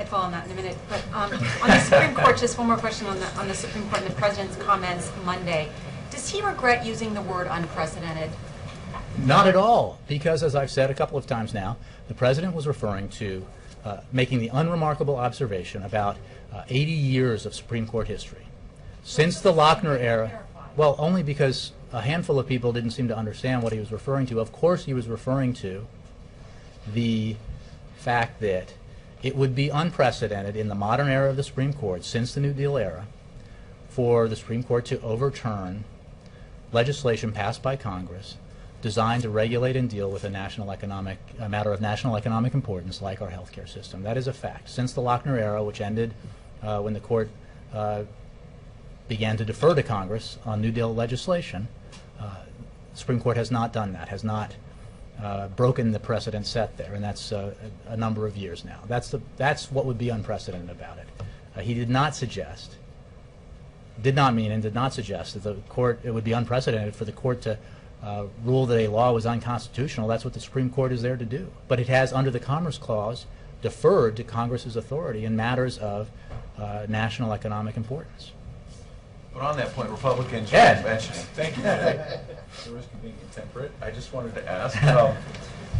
follow on that in a minute. But on the Supreme Court, just one more question on the Supreme Court and the President's comments Monday. Does he regret using the word unprecedented? Not at all, because as I've said a couple of times now, the President was referring to making the unremarkable observation about 80 years of Supreme Court history. Since the Lochner era, well, only because a handful of people didn't seem to understand what he was referring to. Of course he was referring to the fact that it would be unprecedented in the modern era of the Supreme Court, since the New Deal era, for the Supreme Court to overturn legislation passed by Congress designed to regulate and deal with a matter of national economic importance like our healthcare system. That is a fact. Since the Lochner era, which ended when the Court began to defer to Congress on New Deal legislation, the Supreme Court has not done that, has not broken the precedent set there, and that's a number of years now. That's what would be unprecedented about it. He did not suggest, did not mean and did not suggest that the Court, it would be unprecedented for the Court to rule that a law was unconstitutional. That's what the Supreme Court is there to do. But it has, under the Commerce Clause, deferred to Congress's authority in matters of national economic importance. But on that point, Republicans Ed. were mentioning, thank you, the risk of being intemperate, I just wanted to ask,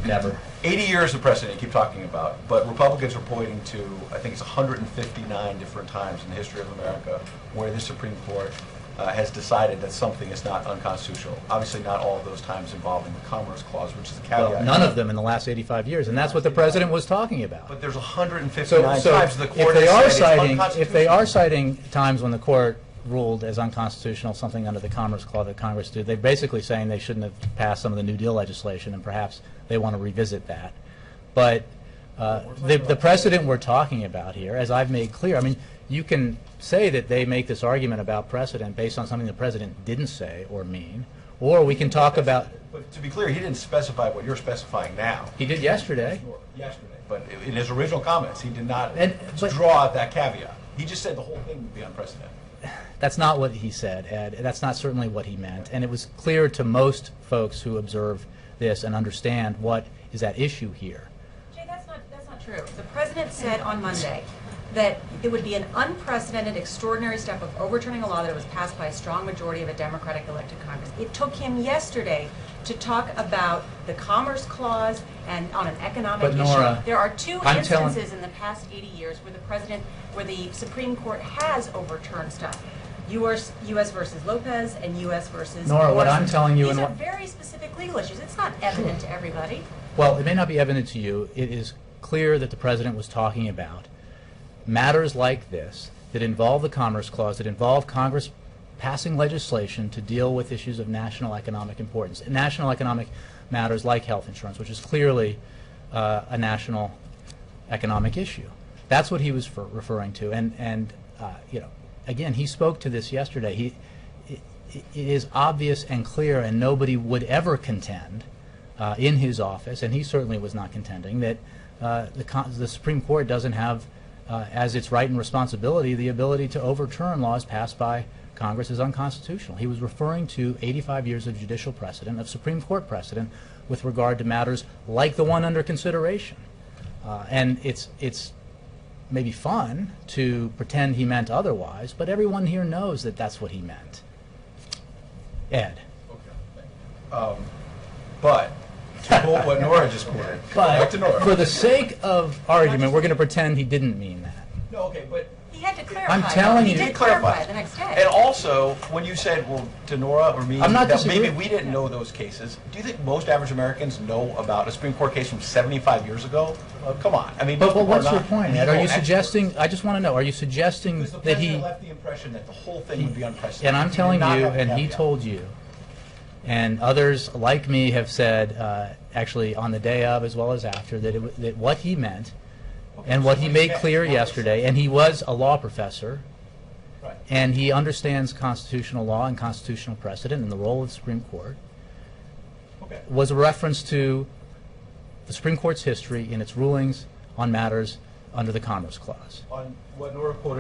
Never. 80 years of precedent you keep talking about, but Republicans are pointing to, I think it's 159 different times in the history of America where the Supreme Court has decided that something is not unconstitutional. Obviously not all of those times involving the Commerce Clause, which is the caveat. Well, none of them in the last 85 years, and that's what the President was talking about. But there's 159 So times the Court if they are has said it's citing, unconstitutional. if they are citing times when the Court ruled as unconstitutional something under the Commerce Clause that Congress did, they're basically saying they shouldn't have passed some of the New Deal legislation, and perhaps they want to revisit that. But the precedent we're talking about here, as I've made clear, I mean, you can say that they make this argument about precedent based on something the President didn't say or mean, or we can talk about... But to be clear, he didn't specify what you're specifying now. He did yesterday. Yesterday. But in his original comments, he did not but draw out that caveat. He just said the whole thing would be unprecedented. That's not what he said, Ed. That's not certainly what he meant. And it was clear to most folks who observe this and understand what is at issue here. Jay, that's not true. The President said on Monday that it would be an unprecedented, extraordinary step of overturning a law that was passed by a strong majority of a Democratic elected Congress. It took him yesterday to talk about the Commerce Clause and on an economic issue. Nora, there are two instances in the past 80 years where the Supreme Court has overturned stuff. U.S. versus Lopez and U.S. versus Nora, what I'm telling you... These are very specific legal issues. It's not evident to everybody. Well, it may not be evident to you. It is clear that the President was talking about matters like this that involve the Commerce Clause, that involve Congress passing legislation to deal with issues of national economic importance. National economic matters like health insurance, which is clearly a national economic issue. That's what he was referring to. And you know, again, he spoke to this yesterday. It is obvious and clear, and nobody would ever contend in his office, and he certainly was not contending, that the Supreme Court doesn't have as its right and responsibility the ability to overturn laws passed by Congress as unconstitutional. He was referring to 85 years of judicial precedent, of Supreme Court precedent, with regard to matters like the one under consideration. And it's maybe fun to pretend he meant otherwise, but everyone here knows that that's what he meant. Ed. Okay. But to quote what Nora just quoted, back to Nora. For the sake of argument, we're going to pretend he didn't mean that. No, okay, but he had to clarify. I'm telling you. He did clarify the next day. And also, when you said, well, to Nora or me, I'm not that maybe we didn't know those cases, do you think most average Americans know about a Supreme Court case from 75 years ago? Come on. I mean, but what's your point, Ed? Are you suggesting, I just want to know, are you suggesting because the that President left the impression that the whole thing would be unprecedented. And I'm telling you, and he told you, and others like me have said, actually on the day of as well as after, that what he meant, and what he made clear yesterday, and he was a law professor, right, and he understands constitutional law and constitutional precedent and the role of the Supreme Court, was a reference to the Supreme Court's history in its rulings on matters under the Commerce Clause. On what Nora quoted